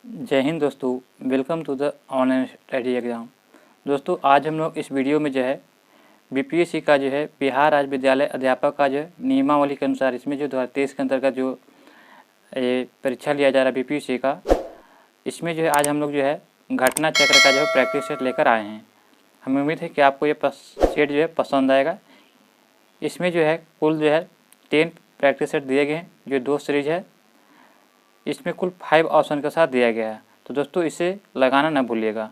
जय हिंद दोस्तों, welcome to the online study exam. दोस्तों आज हम लोग इस वीडियो में जो है बीपीएससी का जो है बिहार राज्य विद्यालय अध्यापक का जो है नियमावली के अनुसार इसमें जो 2023 के अंतर्गत जो ये परीक्षा लिया जा रहा है बीपीएससी का, इसमें जो है आज हम लोग जो है घटना चक्र का जो है प्रैक्टिस सेट लेकर आए हैं। हमें उम्मीद है कि आपको ये सेट जो है पसंद आएगा। इसमें जो है कुल जो है 10 प्रैक्टिस सेट दिए गए हैं, जो 2 सीरीज है। इसमें कुल 5 ऑप्शन के साथ दिया गया है। तो दोस्तों इसे लगाना ना भूलिएगा।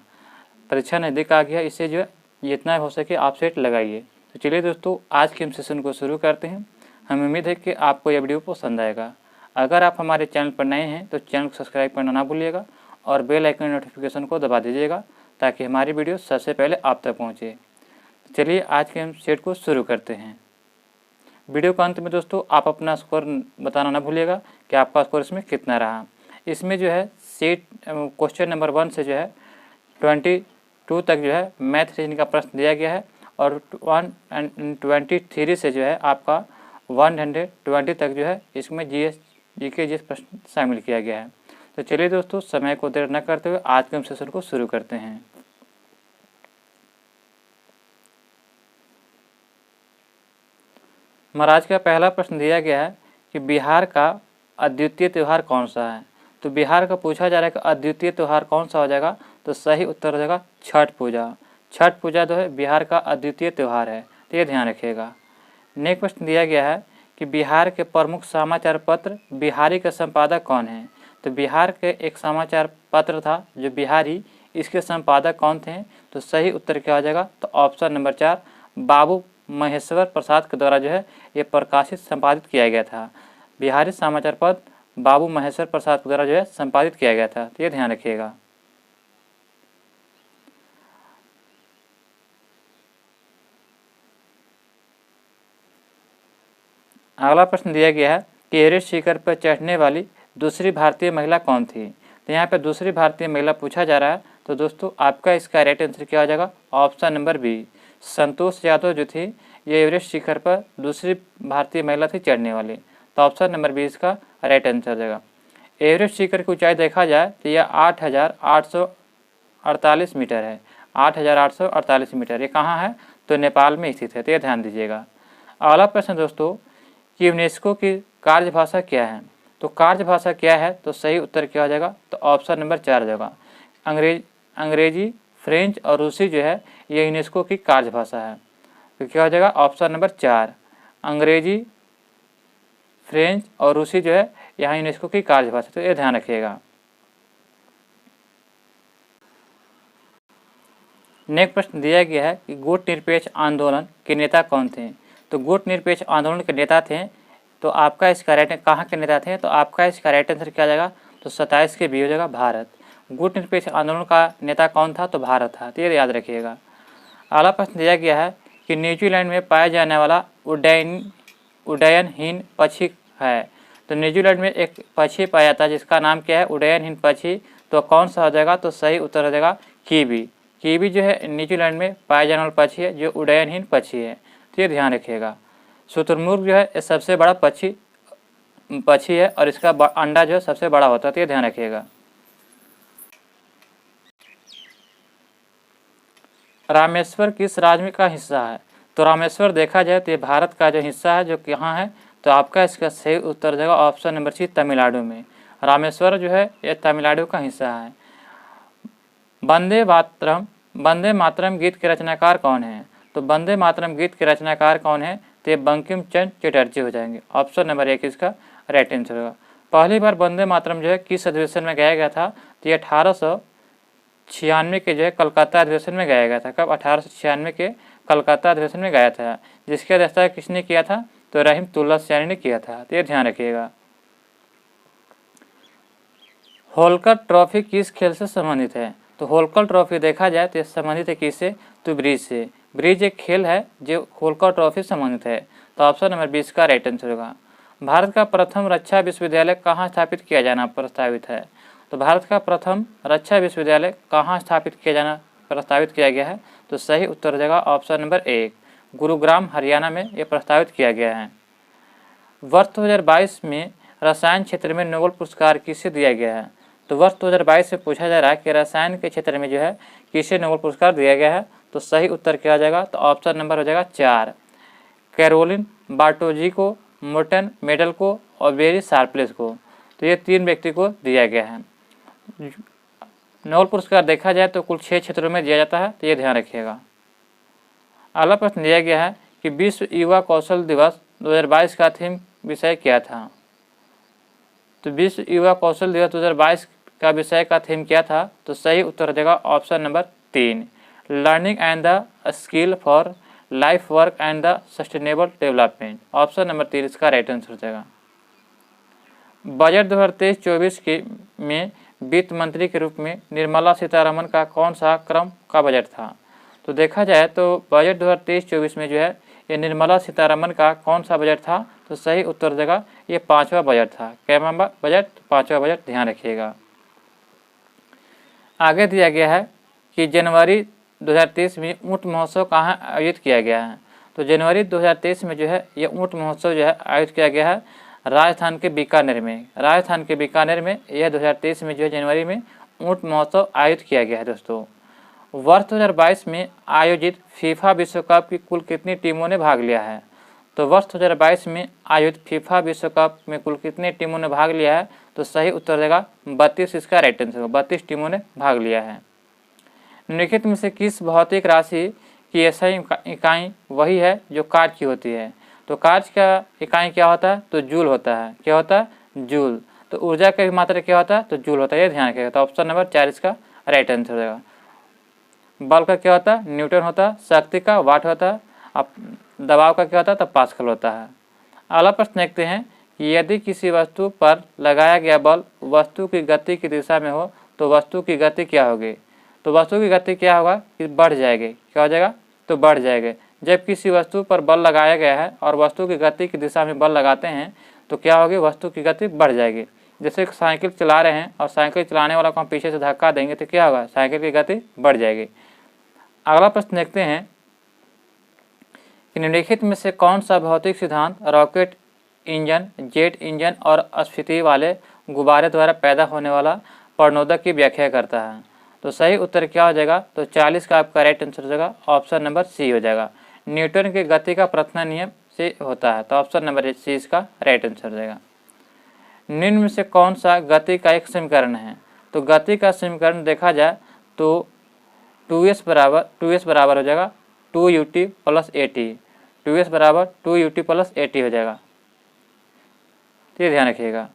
परीक्षा नज़दीक आ गया, इसे जो है जितना हो सके आप सेट लगाइए। तो चलिए दोस्तों आज के हम सेशन को शुरू करते हैं। हमें उम्मीद है कि आपको यह वीडियो पसंद आएगा। अगर आप हमारे चैनल पर नए हैं तो चैनल को सब्सक्राइब करना ना भूलिएगा और बेल आइकन नोटिफिकेशन को दबा दीजिएगा ताकि हमारी वीडियो सबसे पहले आप तक पहुँचे। चलिए आज के हम सेट को शुरू करते हैं। वीडियो के अंत में दोस्तों आप अपना स्कोर बताना ना भूलिएगा कि आपका स्कोर इसमें कितना रहा। इसमें जो है सेट क्वेश्चन नंबर 1 से जो है 22 तक जो है मैथ रीजनिंग का प्रश्न दिया गया है और 123 से जो है आपका 120 तक जो है इसमें जीके प्रश्न शामिल किया गया है। तो चलिए दोस्तों समय को देर न करते हुए आज के हम सेशन को शुरू करते हैं। महाराज का पहला प्रश्न दिया गया है कि बिहार का अद्वितीय त्यौहार कौन सा है। तो बिहार का पूछा जा रहा है कि अद्वितीय त्यौहार कौन सा हो जाएगा। तो सही उत्तर हो जाएगा छठ पूजा। छठ पूजा जो है बिहार का अद्वितीय त्यौहार है, तो ये ध्यान रखिएगा। नेक्स्ट प्रश्न दिया गया है कि बिहार के प्रमुख समाचार पत्र बिहारी के संपादक कौन है। तो बिहार के एक समाचार पत्र था जो बिहारी, इसके संपादक कौन थे। तो सही उत्तर क्या हो जाएगा। तो ऑप्शन नंबर 4 बाबू महेश्वर प्रसाद के द्वारा जो है ये प्रकाशित संपादित किया गया था। बिहारी समाचार पत्र बाबू महेश्वर प्रसाद के द्वारा जो है संपादित किया गया था, तो ये ध्यान रखिएगा। अगला प्रश्न दिया गया है कि एवरेस्ट शिखर पर चढ़ने वाली दूसरी भारतीय महिला कौन थी। तो यहाँ पर दूसरी भारतीय महिला पूछा जा रहा है। तो दोस्तों आपका इसका राइट आंसर क्या हो जाएगा। Option number B Santosh Yadav जो थी ये एवरेस्ट शिखर पर दूसरी भारतीय महिला थी चढ़ने वाली। तो ऑप्शन नंबर बी इसका राइट आंसर हो जाएगा। एवरेस्ट शिखर की ऊंचाई देखा जाए तो यह 8,848 मीटर है। 8,848 मीटर ये कहाँ है। तो नेपाल में स्थित है, तो यह ध्यान दीजिएगा। अगला प्रश्न दोस्तों कि यूनेस्को की कार्यभाषा क्या है। तो कार्यभाषा क्या है। तो सही उत्तर क्या हो जाएगा। तो ऑप्शन नंबर 4 हो जाएगा। अंग्रेजी, फ्रेंच और रूसी जो है ये यूनेस्को की कार्यभाषा है। तो क्या हो जाएगा ऑप्शन नंबर 4 अंग्रेजी, फ्रेंच और रूसी जो है यहाँ यूनेस्को की कार्यभाषा। तो ये ध्यान रखिएगा। नेक्स्ट प्रश्न दिया गया है कि गुट निरपेक्ष आंदोलन के नेता कौन थे। तो गुट निरपेक्ष आंदोलन के नेता थे। तो आपका इसका राइट कहाँ के नेता थे। तो आपका इसका राइट आंसर क्या जाएगा। तो 27 के बी हो जाएगा भारत। गुट निरपेक्ष आंदोलन का नेता कौन था। तो भारत था, तो ये याद रखिएगा। अगला प्रश्न दिया गया है कि न्यूजीलैंड में पाया जाने वाला उड्डयनहीन पक्षी है। तो न्यूजीलैंड में एक पक्षी पाया जाता है जिसका नाम क्या है उड्डयनहीन पक्षी। तो कौन सा हो जाएगा। तो सही उत्तर हो जाएगा कीवी। कीवी जो है न्यूजीलैंड में पाया जाने वाला पक्षी है जो उड्डयनहीन पक्षी है, तो ये ध्यान रखिएगा। शुतुरमुर्ग जो है सबसे बड़ा पक्षी है और इसका अंडा जो है सबसे बड़ा होता है, तो ये ध्यान रखिएगा। रामेश्वर किस राज्य का हिस्सा है। तो रामेश्वर देखा जाए तो ये भारत का जो हिस्सा है जो कहाँ है। तो आपका इसका सही उत्तर देगा ऑप्शन नंबर सी तमिलनाडु में। रामेश्वर जो है ये तमिलनाडु का हिस्सा है। वंदे मातरम गीत के रचनाकार कौन है। तो वंदे मातरम गीत के रचनाकार कौन है। तो ये बंकिम चंद्र चटर्जी हो जाएंगे। ऑप्शन नंबर 1 इसका राइट आंसर होगा। पहली बार वंदे मातरम जो है किस अधिवेशन में गाया गया था। तो ये 1896 के जो है कलकत्ता अधिवेशन में गाया गया था। कब 1896 के कलकत्ता अधिवेशन में गाया था। जिसकी अध्यक्षता किसने किया था। तो रहीम तुलसीयानी ने किया था, तो ये ध्यान रखिएगा। होलकर ट्रॉफी किस खेल से संबंधित है। तो होलकर ट्रॉफी देखा जाए तो संबंधित है किससे। तो ब्रिज से। ब्रिज एक खेल है जो होलकर ट्रॉफी संबंधित है। तो ऑप्शन नंबर 20 का राइट आंसर होगा। भारत का प्रथम रक्षा विश्वविद्यालय कहाँ स्थापित किया जाना प्रस्तावित है। तो भारत का प्रथम रक्षा विश्वविद्यालय कहाँ स्थापित किया जाना प्रस्तावित किया गया है। तो सही उत्तर हो जाएगा ऑप्शन नंबर 1 गुरुग्राम हरियाणा में यह प्रस्तावित किया गया है। वर्ष 2022 में रसायन क्षेत्र में नोबेल पुरस्कार किसे दिया गया है। तो वर्ष 2022 में पूछा जा रहा है कि रसायन के क्षेत्र में जो है किसे नोबेल पुरस्कार दिया गया है, तो सही उत्तर क्या हो जाएगा, तो ऑप्शन नंबर हो जाएगा 4, कैरोलिन बार्टोजी को, मोर्टन मेडल को और बेरी शार्पलेस को। तो ये 3 व्यक्ति को दिया गया है। नोबेल पुरस्कार देखा जाए तो कुल 6 क्षेत्रों में दिया जाता है, तो ये ध्यान रखिएगा। अगला प्रश्न दिया गया है कि विश्व युवा कौशल दिवस 2022 का थीम विषय क्या था। तो विश्व युवा कौशल दिवस 2022 का विषय का थीम क्या था, तो सही उत्तर हो जाएगा option number 3, learning and the skill for life work and the sustainable development. Option number 3 इसका राइट आंसर हो जाएगा। बजट 2023-24 के में वित्त मंत्री के रूप में निर्मला सीतारमण का कौन सा क्रम का बजट था। तो देखा जाए तो बजट 2023-24 में जो है ये निर्मला सीतारमण का कौन सा बजट था, तो सही उत्तर हो जाएगा ये 5वां बजट था। कैवा बजट, 5वां बजट, ध्यान रखिएगा। आगे दिया गया है कि जनवरी 2023 में ऊँट महोत्सव कहाँ आयोजित किया गया है। तो जनवरी 2023 में जो है ये ऊँट महोत्सव जो है आयोजित किया गया है राजस्थान के बीकानेर में। राजस्थान के बीकानेर में यह 2023 में जो है जनवरी में ऊँट महोत्सव आयोजित किया गया है। दोस्तों, वर्ष 2022 में आयोजित फीफा विश्व कप की कुल कितनी टीमों ने भाग लिया है। तो वर्ष 2022 में आयोजित फीफा विश्व कप में कुल कितनी टीमों ने भाग लिया है, तो सही उत्तर देगा 32, इसका राइट आंसर होगा। 32 टीमों ने भाग लिया है। निम्नलिखित में से किस भौतिक राशि की ऐसी इकाई वही है जो कार्य की होती है। तो कार्य का इकाई क्या होता है, तो जूल होता है। क्या होता है, जूल। तो ऊर्जा का भी मात्रा क्या होता है, तो जूल होता है। ये ध्यान रखिएगा। तो ऑप्शन नंबर 4 इसका राइट आंसर होगा। बल का क्या होता है, न्यूटन होता है। शक्ति का वाट होता है। अब दबाव का क्या होता है, तो पास्कल होता है। अगला प्रश्न देखते हैं कि यदि किसी वस्तु पर लगाया गया बल वस्तु की गति की दिशा में हो तो वस्तु की गति क्या होगी। तो वस्तु की गति क्या होगा कि बढ़ जाएगी। क्या हो जाएगा, तो बढ़ जाएगी। जब किसी वस्तु पर बल लगाया गया है और वस्तु की गति की दिशा में बल लगाते हैं तो क्या होगी, वस्तु की गति बढ़ जाएगी। जैसे साइकिल चला रहे हैं और साइकिल चलाने वाला को हम पीछे से धक्का देंगे तो क्या होगा, साइकिल की गति बढ़ जाएगी। अगला प्रश्न देखते हैं कि निम्नलिखित में से कौन सा भौतिक सिद्धांत रॉकेट इंजन, जेट इंजन और स्फीति वाले गुब्बारे द्वारा पैदा होने वाला प्रणोदक की व्याख्या करता है। तो सही उत्तर क्या हो जाएगा, तो 40 का आपका राइट आंसर हो जाएगा। ऑप्शन नंबर सी हो जाएगा। न्यूटन के गति का प्रथम नियम से होता है। तो ऑप्शन नंबर सी इसका राइट आंसर हो जाएगा। निम्न में से कौन सा गति का एक समीकरण है। तो गति का समीकरण देखा जाए तो 2s बराबर हो जाएगा 2ut प्लस at। 2s बराबर 2ut प्लस at हो जाएगा। तो ये ध्यान रखिएगा।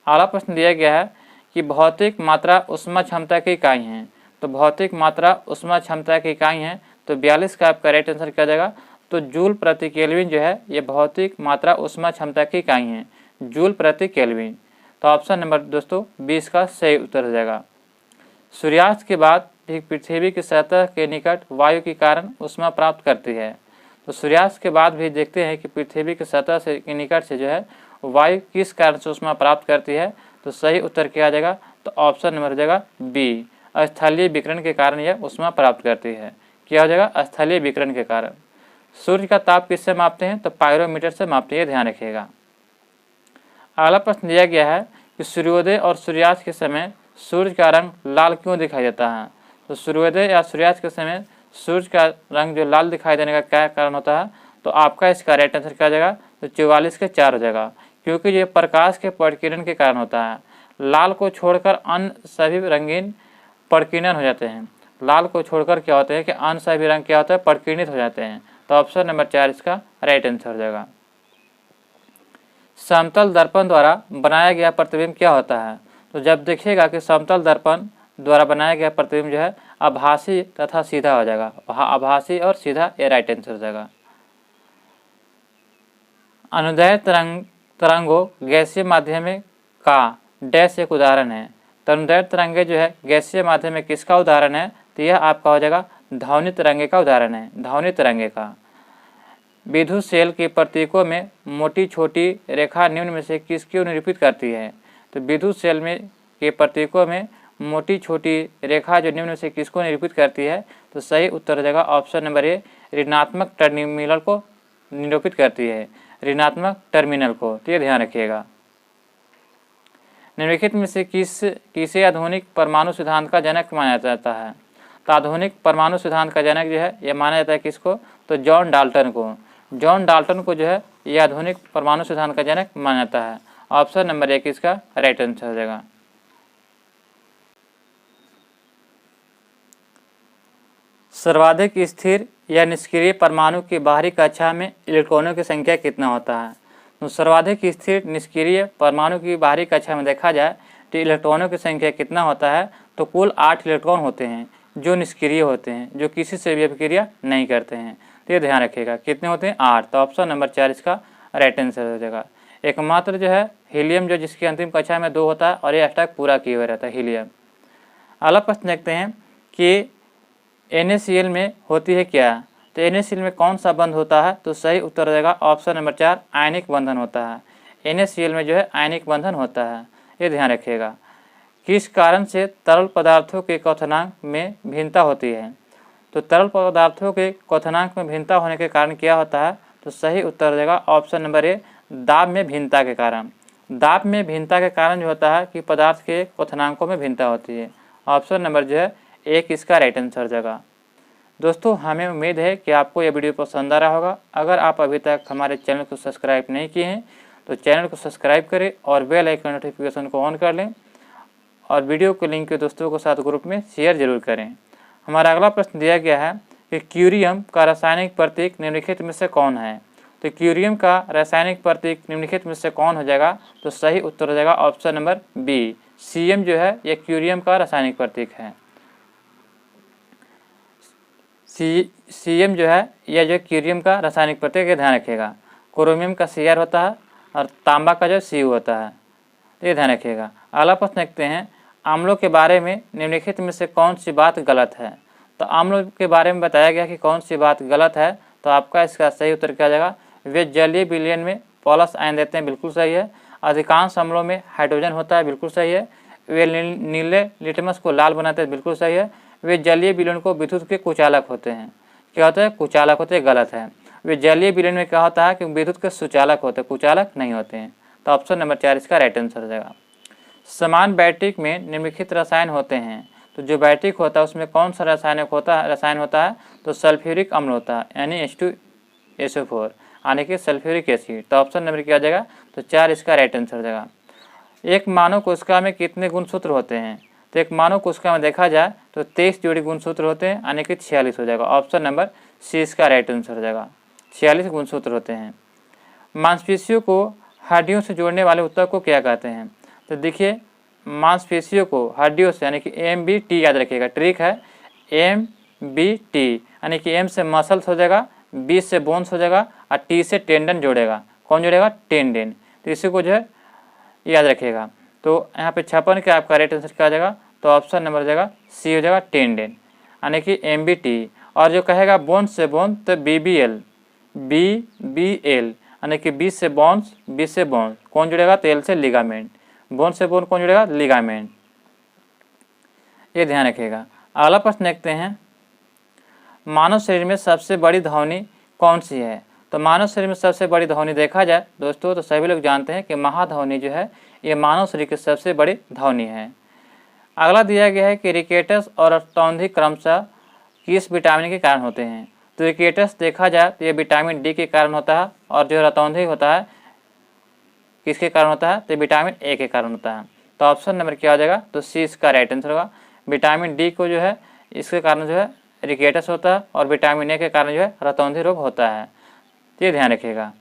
अगला प्रश्न दिया गया है कि भौतिक मात्रा ऊष्मा क्षमता की इकाई है। तो भौतिक मात्रा ऊष्मा क्षमता की इकाई है। तो 42 का आपका राइट आंसर क्या जाएगा, तो जूल प्रति केल्विन जो है ये भौतिक मात्रा ऊष्मा क्षमता की इकाई है, जूल प्रति केल्विन। तो ऑप्शन नंबर दोस्तों 20 का सही उत्तर हो जाएगा। सूर्यास्त के बाद भी पृथ्वी की सतह के निकट वायु के कारण ऊष्मा प्राप्त करती है। तो सूर्यास्त के बाद भी देखते हैं कि पृथ्वी की सतह से के निकट से जो है वायु किस कारण से ऊष्मा प्राप्त करती है। तो सही उत्तर क्या आ जाएगा, तो ऑप्शन नंबर हो जाएगा बी, स्थलीय विकिरण के कारण यह ऊष्मा प्राप्त करती है। क्या हो जाएगा, स्थलीय विकिरण के कारण। सूर्य का ताप किससे मापते हैं, तो पायरोमीटर से मापते हैं, ध्यान रखिएगा। अगला प्रश्न दिया गया है कि सूर्योदय और सूर्यास्त के समय सूर्य का रंग लाल क्यों दिखाई देता है। तो सूर्योदय या सूर्यास्त के समय सूर्य का रंग जो लाल दिखाई देने का क्या कारण होता है, तो आपका इसका राइट आंसर क्या हो जाएगा, तो 44 के 4 हो जाएगा। क्योंकि ये प्रकाश के प्रकीर्णन के कारण होता है। लाल को छोड़कर अन्य सभी रंगीन प्रकीर्णन हो जाते हैं। लाल को छोड़कर क्या होते हैं कि अन्य सभी रंग क्या होता है, प्रकीर्णित हो जाते हैं। तो ऑप्शन नंबर 4 इसका राइट आंसर हो जाएगा। समतल दर्पण द्वारा बनाया गया प्रतिबिंब क्या होता है। तो जब देखिएगा कि समतल दर्पण द्वारा बनाया गया प्रतिबिंब जो है आभासी तथा सीधा हो जाएगा। आभासी और सीधा, ये राइट आंसर हो जाएगा। अनुदैर्घ्य तरंगों गैसीय माध्यम का डैश एक उदाहरण है। तो अनुदैर्घ्य तरंगे जो है गैसीय माध्यम में किसका उदाहरण है, तो यह आपका हो जाएगा ध्वनि तरंगे का उदाहरण है, ध्वनि तरंगे का। विद्युत सेल के प्रतीकों में मोटी छोटी रेखा निम्न में से किसको निरूपित करती है। तो विद्युत सेल में के प्रतीकों में मोटी छोटी रेखा जो निम्न में से किसको निरूपित करती है, तो सही उत्तर हो जाएगा ऑप्शन नंबर ए, ऋणात्मक टर्मिनल को निरूपित करती है, ऋणात्मक टर्मिनल को। तो ये ध्यान रखिएगा। निम्नलिखित में से किसे आधुनिक परमाणु सिद्धांत का जनक माना जाता है? तो आधुनिक परमाणु सिद्धांत का जनक जो है ये माना जाता है किसको? तो जॉन डाल्टन को। जॉन डाल्टन को जो है ये आधुनिक परमाणु सिद्धांत का जनक माना जाता है। ऑप्शन नंबर 1 इसका राइट आंसर हो जाएगा। सर्वाधिक स्थिर या निष्क्रिय परमाणु की बाहरी कक्षा में इलेक्ट्रॉनों की संख्या कितना होता है? तो सर्वाधिक स्थिर निष्क्रिय परमाणु की बाहरी कक्षा में देखा जाए तो इलेक्ट्रॉनों की संख्या कितना होता है? तो कुल 8 इलेक्ट्रॉन होते हैं जो निष्क्रिय होते हैं, जो किसी से भी अभिक्रिया नहीं करते हैं। तो ये ध्यान रखिएगा, कितने होते हैं? 8। तो ऑप्शन नंबर 4 इसका राइट आंसर हो जाएगा। एकमात्र जो है हीलियम जो जिसकी अंतिम कक्षा में 2 होता है और ये स्टैक पूरा किया हुआ रहता है हीलियम। अगला प्रश्न देखते हैं कि NaCl में होती है क्या? तो NaCl में कौन सा बंध होता है? तो सही उत्तर हो जाएगा ऑप्शन नंबर 4 आयनिक बंधन होता है। NaCl में जो है आयनिक बंधन होता है, ये ध्यान रखिएगा। किस कारण से तरल पदार्थों के क्वथनांक में भिन्नता होती है? तो तरल पदार्थों के क्वथनांक में भिन्नता होने के कारण क्या होता है? तो सही उत्तर हो जाएगा ऑप्शन नंबर ए दाब में भिन्नता के कारण। दाब में भिन्नता के कारण जो होता है कि पदार्थ के क्वथनांकों में भिन्नता होती है। ऑप्शन नंबर जो है 1 इसका राइट आंसर हो जाएगा। दोस्तों हमें उम्मीद है कि आपको यह वीडियो पसंद आ रहा होगा। अगर आप अभी तक हमारे चैनल को सब्सक्राइब नहीं किए हैं तो चैनल को सब्सक्राइब करें और बेल आइकन नोटिफिकेशन को ऑन कर लें और वीडियो को लिंक के दोस्तों के साथ ग्रुप में शेयर जरूर करें। हमारा अगला प्रश्न दिया गया है कि क्यूरियम का रासायनिक प्रतीक निम्नलिखित में से कौन है? तो क्यूरियम का रासायनिक प्रतीक निम्नलिखित में से कौन हो जाएगा? तो सही उत्तर हो जाएगा ऑप्शन नंबर बी Cm जो है यह क्यूरियम का रासायनिक प्रतीक है। Cm जो है यह जो क्यूरियम का रासायनिक प्रतीक है, ध्यान रखिएगा। क्रोमियम का Cr होता है और तांबा का जो Cu होता है, ये ध्यान रखिएगा। अगला प्रश्न देखते हैं, अम्लों के बारे में निम्नलिखित में से कौन सी बात गलत है? तो अम्लों के बारे में बताया गया कि कौन सी बात गलत है, तो आपका इसका सही उत्तर क्या जाएगा? वे जलीय विलयन में प्लस आयन देते हैं, बिल्कुल सही है। अधिकांश अम्लों में हाइड्रोजन होता है, बिल्कुल सही है। वे नीले लिटमस को लाल बनाते हैं, बिल्कुल सही है। वे जलीय विलयन को विद्युत के कुचालक होते हैं, क्या होता है? कुचालक होते हैं, गलत है। वे जलीय विलयन में क्या होता है कि विद्युत के सुचालक होते हैं, कुचालक नहीं होते हैं। तो ऑप्शन नंबर 4 इसका राइट आंसर हो जाएगा। समान बैटरिक में निम्नलिखित रसायन होते हैं, तो जो बैटरिक होता है उसमें कौन सा रसायन होता है? तो सल्फ्यूरिक अम्ल होता है, यानी H2SO4 यानी कि सल्फ्यूरिक एसिड। तो ऑप्शन नंबर क्या हो जाएगा? तो 4 इसका राइट आंसर हो जाएगा। एक मानव कोशिका में कितने गुणसूत्र होते हैं? तो एक मानव कोशिका में देखा जाए तो 23 जोड़ी गुणसूत्र होते हैं, यानी कि 46 हो जाएगा। ऑप्शन नंबर सी इसका राइट आंसर हो जाएगा। 46 गुणसूत्र होते हैं। मांसपेशियों को हड्डियों से जोड़ने वाले ऊतक को क्या कहते हैं? तो देखिए, मांसपेशियों को हड्डियों से यानी कि MBT याद रखिएगा, ट्रिक है MBT, यानी कि M से मसल्स हो जाएगा, B से बोन्स हो जाएगा और T से टेंडन जोड़ेगा। कौन जोड़ेगा? टेंडन। तो इसी को जो है याद रखिएगा। तो यहाँ पे 56 का आपका राइट आंसर क्या आ जाएगा? तो ऑप्शन नंबर हो जाएगा सी हो जाएगा, टेंडन, यानी कि MBT। और जो कहेगा बोन्स से बोन तो BBL, यानी कि बी से बोन्स, बी से बोन्स कौन जुड़ेगा? तो L से लिगामेंट, बोन से बोन कौन जुड़ेगा? लिगामेंट, ये ध्यान रखिएगा। अगला प्रश्न देखते हैं, मानव शरीर में सबसे बड़ी ध्वनि कौन सी है? तो मानव शरीर में सबसे बड़ी ध्वनि देखा जाए दोस्तों तो सभी लोग जानते हैं कि महाध्वनि जो है ये मानव शरीर की सबसे बड़ी ध्वनि है। अगला दिया गया है कि रिकेटस और रतौंधी क्रमशः किस विटामिन के कारण होते हैं? तो रिकेटस देखा जाए तो ये विटामिन डी के कारण होता है और जो रतौंधी होता है किसके कारण होता है? तो विटामिन ए के कारण होता है। तो ऑप्शन नंबर क्या हो जाएगा? तो सी इसका राइट आंसर होगा। विटामिन डी को जो है इसके कारण जो है रिकेटस होता है और विटामिन ए के कारण जो है रतौंधी रोग होता है, ये ध्यान रखिएगा।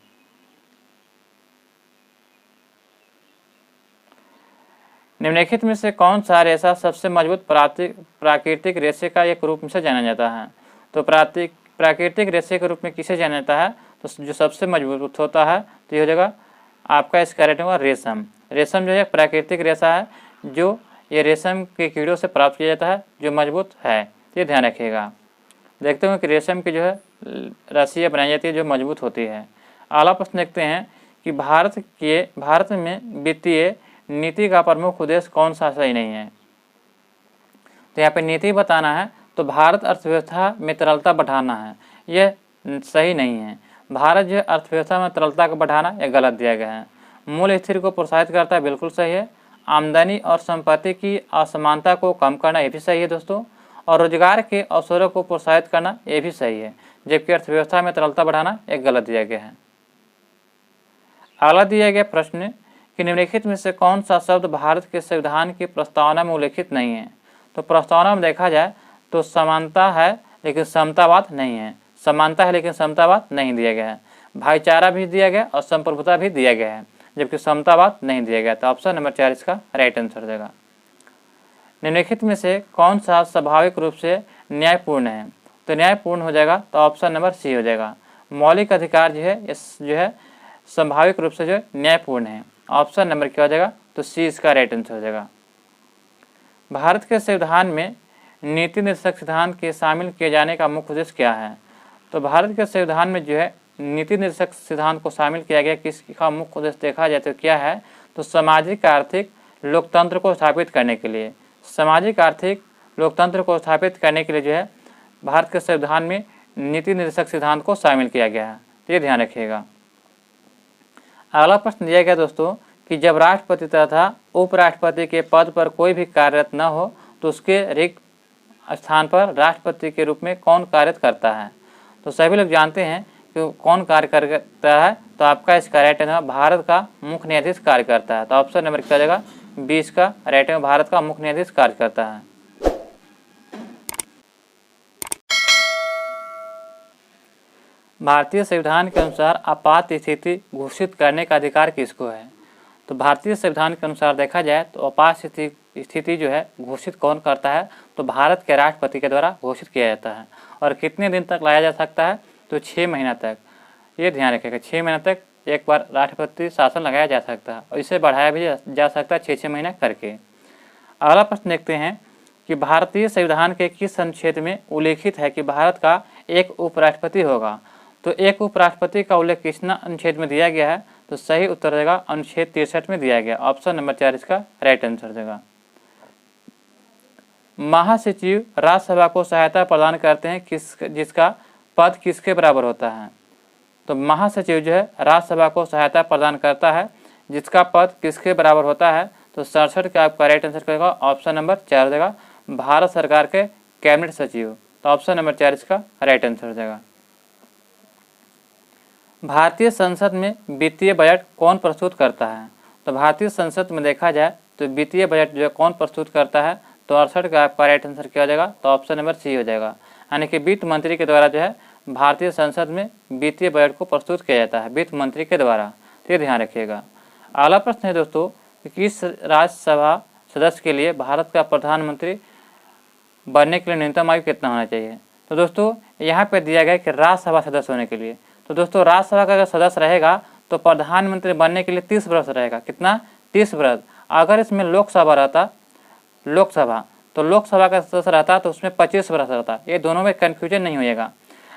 निम्नलिखित में से कौन सा रेशा सबसे मजबूत प्राकृतिक रेशे का एक रूप से जाना जाता है? तो प्राकृतिक रेशे के रूप में किसे जाना जाता है? तो जो सबसे मजबूत होता है तो ये हो जाएगा आपका इसका राइट होगा रेशम। रेशम जो है प्राकृतिक रेशा है, जो ये रेशम के कीड़ों से प्राप्त किया जाता है, जो मजबूत है, ये ध्यान रखिएगा। देखते हैं कि रेशम की जो है रस्सियाँ बनाई जाती है जो मजबूत होती है। अगला प्रश्न देखते हैं कि भारत में वित्तीय नीति का प्रमुख उद्देश्य कौन सा सही नहीं है? तो यहाँ पे नीति बताना है, तो भारत अर्थव्यवस्था में तरलता बढ़ाना है, यह सही नहीं है। भारत जो अर्थव्यवस्था में तरलता को बढ़ाना यह गलत दिया गया है। मूल्य स्थिर को प्रोत्साहित करता है, बिल्कुल सही है। आमदनी और संपत्ति की असमानता को कम करना, ये भी सही है दोस्तों। और रोजगार के अवसरों को प्रोत्साहित करना, ये भी सही है। जबकि अर्थव्यवस्था में तरलता बढ़ाना एक गलत दिया गया है। अगला दिया गया प्रश्न कि निम्नलिखित में से कौन सा शब्द भारत के संविधान की प्रस्तावना में उल्लेखित नहीं है। तो प्रस्तावना में देखा जाए तो समानता है लेकिन समतावाद नहीं है, समानता है लेकिन समतावाद नहीं दिया गया है, भाईचारा भी दिया गया और संप्रभुता भी दिया गया है, जबकि समतावाद नहीं दिया गया। तो ऑप्शन नंबर 4 इसका राइट आंसर हो जाएगा। निम्नलिखित में से कौन सा स्वाभाविक रूप से न्यायपूर्ण है। तो न्यायपूर्ण हो जाएगा तो ऑप्शन नंबर सी हो जाएगा। मौलिक अधिकार जो है स्वाभाविक रूप से जो न्यायपूर्ण है। ऑप्शन नंबर क्या हो जाएगा, तो सी इसका राइट आंसर हो जाएगा। भारत के संविधान में नीति निर्देशक सिद्धांत के शामिल किए जाने का मुख्य उद्देश्य क्या है। तो भारत के संविधान में जो है नीति निर्देशक सिद्धांत को शामिल किया गया, किसका मुख्य उद्देश्य देखा जाए तो क्या है, तो सामाजिक आर्थिक लोकतंत्र को स्थापित करने के लिए, सामाजिक आर्थिक लोकतंत्र को स्थापित करने के लिए जो है भारत के संविधान में नीति निर्देशक सिद्धांत को शामिल किया गया है। तो ये ध्यान रखिएगा। अगला प्रश्न दिया गया दोस्तों कि जब राष्ट्रपति तथा उपराष्ट्रपति के पद पर कोई भी कार्यरत न हो तो उसके रिक्त स्थान पर राष्ट्रपति के रूप में कौन कार्यरत करता है। तो सभी लोग जानते हैं कि कौन कार्य करता है, तो आपका इसका राइट आंसर भारत का मुख्य न्यायाधीश कार्य करता है। तो ऑप्शन नंबर क्या जाएगा, 20 का राइट आंसर भारत का मुख्य न्यायाधीश कार्य करता है। भारतीय संविधान के अनुसार आपात स्थिति घोषित करने का अधिकार किसको है। तो भारतीय संविधान के अनुसार देखा जाए तो आपात स्थिति जो है घोषित कौन करता है, तो भारत के राष्ट्रपति के द्वारा घोषित किया जाता है। और कितने दिन तक लाया जा सकता है, तो 6 महीना तक। ये ध्यान रखिएगा, 6 महीना तक एक बार राष्ट्रपति शासन लगाया जा सकता है और इसे बढ़ाया भी जा सकता है 6-6 महीना करके। अगला प्रश्न देखते हैं कि भारतीय संविधान के किस अनुच्छेद में उल्लेखित है कि भारत का एक उपराष्ट्रपति होगा। तो एक उपराष्ट्रपति का उल्लेख किस अनुच्छेद में दिया गया है, तो सही उत्तर रहेगा अनुच्छेद 63 में दिया गया। ऑप्शन नंबर 4 इसका राइट आंसर देगा। महासचिव राज्यसभा को सहायता प्रदान करते हैं जिसका पद किसके बराबर होता है। तो महासचिव जो है राज्यसभा को सहायता प्रदान करता है जिसका पद किसके बराबर होता है। तो 67 का आपका राइट आंसर करेगा ऑप्शन नंबर 4 देगा, भारत सरकार के कैबिनेट सचिव। तो ऑप्शन नंबर 4 इसका राइट आंसर हो जाएगा। भारतीय संसद में वित्तीय बजट कौन प्रस्तुत करता है। तो भारतीय संसद में देखा जाए तो वित्तीय बजट जो है कौन प्रस्तुत करता है, तो 68 का आपका राइट आंसर क्या हो जाएगा, तो ऑप्शन नंबर सी हो जाएगा। यानी कि वित्त मंत्री के द्वारा जो है भारतीय संसद में वित्तीय बजट को प्रस्तुत किया जाता है, वित्त मंत्री के द्वारा। तो ये ध्यान रखिएगा। अगला प्रश्न है दोस्तों कि किस राज्यसभा सदस्य के लिए भारत का प्रधानमंत्री बनने के लिए न्यूनतम आयु कितना होना चाहिए। तो दोस्तों यहाँ पे दिया गया कि राज्यसभा सदस्य होने के लिए, तो दोस्तों राज्यसभा का अगर सदस्य रहेगा तो प्रधानमंत्री बनने के लिए 30 वर्ष रहेगा। कितना, 30 वर्ष। अगर इसमें लोकसभा रहता, तो लोकसभा का सदस्य रहता तो उसमें 25 वर्ष रहता। ये दोनों में कन्फ्यूजन नहीं होएगा।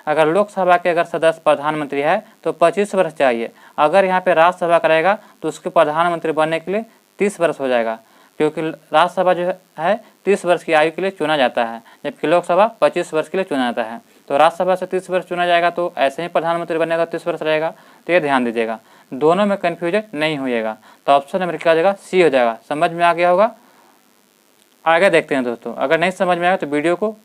अगर लोकसभा के अगर सदस्य प्रधानमंत्री है तो 25 वर्ष चाहिए, अगर यहाँ पे राज्यसभा का रहेगा तो उसके प्रधानमंत्री बनने के लिए 30 वर्ष हो जाएगा, क्योंकि राज्यसभा जो है 30 वर्ष की आयु के लिए चुना जाता है, जबकि लोकसभा 25 वर्ष के लिए चुना जाता है। तो राज्यसभा से 30 वर्ष चुना जाएगा तो ऐसे ही प्रधानमंत्री बनने का 30 वर्ष रहेगा। तो ये ध्यान दीजिएगा, दोनों में कन्फ्यूजन नहीं होइएगा। तो ऑप्शन नंबर क्या हो जाएगा, सी हो जाएगा। समझ में आ गया होगा। आगे देखते हैं दोस्तों, अगर नहीं समझ में आएगा तो वीडियो को